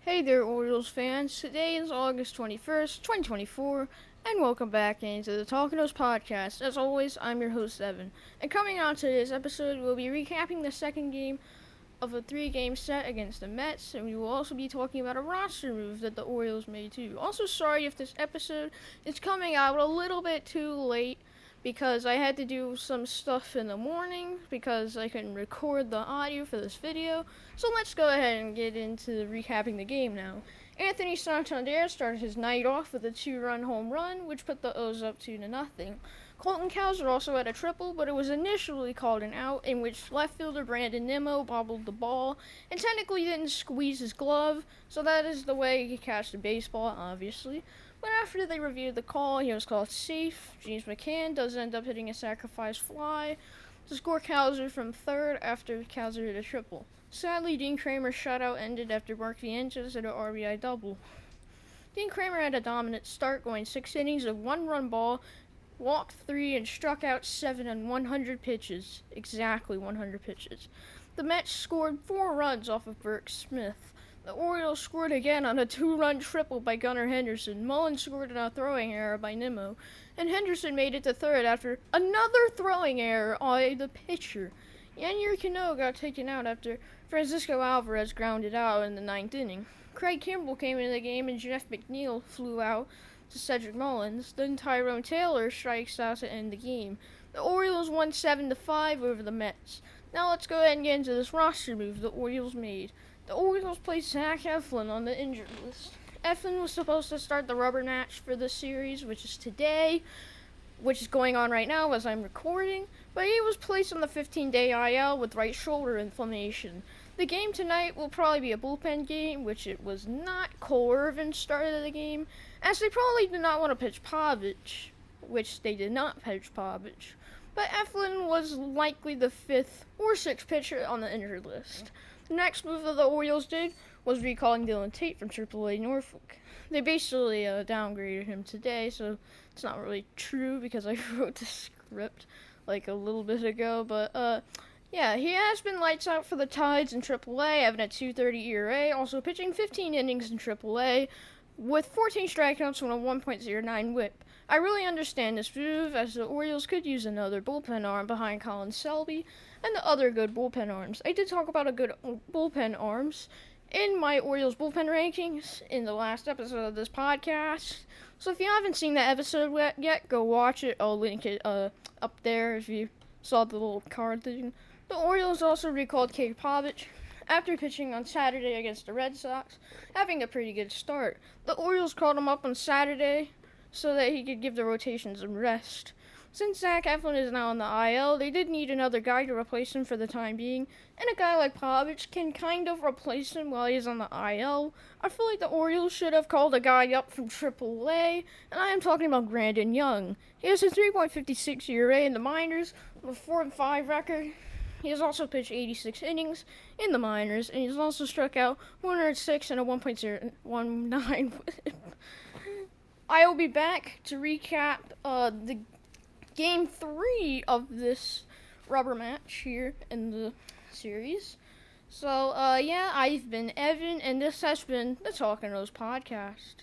Hey there, Orioles fans. Today is August 21st, 2024, and welcome back into the Talkin O podcast. As always, I'm your host, Evan. And coming on today's episode, we'll be recapping the second game of a 3-game set against the Mets, and we will also be talking about a roster move that the Orioles made too. Also, sorry if this episode is coming out a little bit too late, because I had to do some stuff in the morning because I couldn't record the audio for this video. So let's go ahead and get into recapping the game now. Anthony Santander started his night off with a 2-run home run, which put the O's up 2-0. Colton Cowser also had a triple, but it was initially called an out, in which left fielder Brandon Nimmo bobbled the ball and technically didn't squeeze his glove, so that is the way he catched a baseball, obviously. But after they reviewed the call, he was called safe. James McCann does end up hitting a sacrifice fly to score Cowser from third after Cowser hit a triple. Sadly, Dean Kramer's shutout ended after Mark Vientos hit an RBI double. Dean Kramer had a dominant start, going 6 innings of 1-run ball, walked 3, and struck out 7 on 100 pitches. Exactly 100 pitches. The Mets scored 4 runs off of Burke Smith. The Orioles scored again on a 2-run triple by Gunnar Henderson. Mullins scored on a throwing error by Nimmo, and Henderson made it to third after another throwing error by the pitcher. Yennier Cano got taken out after Francisco Alvarez grounded out in the 9th inning. Craig Kimbrell came into the game, and Jeff McNeil flew out to Cedric Mullins. Then Tyrone Taylor strikes out to end the game. The Orioles won 7-5 over the Mets. Now let's go ahead and get into this roster move the Orioles made. The Orioles placed Zach Eflin on the injured list. Eflin was supposed to start the rubber match for this series, which is today, which is going on right now as I'm recording, but he was placed on the 15-day IL with right shoulder inflammation. The game tonight will probably be a bullpen game, which it was not. Cole Irvin started the game, as they probably did not want to pitch Pavich, which they did not pitch Pavich. But Eflin was likely the 5th or 6th pitcher on the injured list. The next move that the Orioles did was recalling Dylan Tate from AAA Norfolk. They basically downgraded him today, so it's not really true because I wrote the script like a little bit ago. But yeah, he has been lights out for the Tides in AAA, having a 2.30 ERA, also pitching 15 innings in AAA with 14 strikeouts and a 1.09 whip. I really understand this move, as the Orioles could use another bullpen arm behind Colin Selby and the other good bullpen arms. I did talk about a good bullpen arms in my Orioles bullpen rankings in the last episode of this podcast. So if you haven't seen that episode yet, go watch it. I'll link it up there if you saw the little card thing. The Orioles also recalled Cade Pavich after pitching on Saturday against the Red Sox, having a pretty good start. The Orioles called him up on Saturday so that he could give the rotation some rest. Since Zach Eflin is now on the IL, they did need another guy to replace him for the time being, and a guy like Pavich can kind of replace him while he's on the IL. I feel like the Orioles should have called a guy up from AAA, and I am talking about Brandon Young. He has a 3.56 ERA in the minors with a 4-5 record. He has also pitched 86 innings in the minors, and he's also struck out 106 and a 1.019 whip. I will be back to recap the Game 3 of this rubber match here in the series. So, yeah, I've been Evan, and this has been the Talkin O's podcast.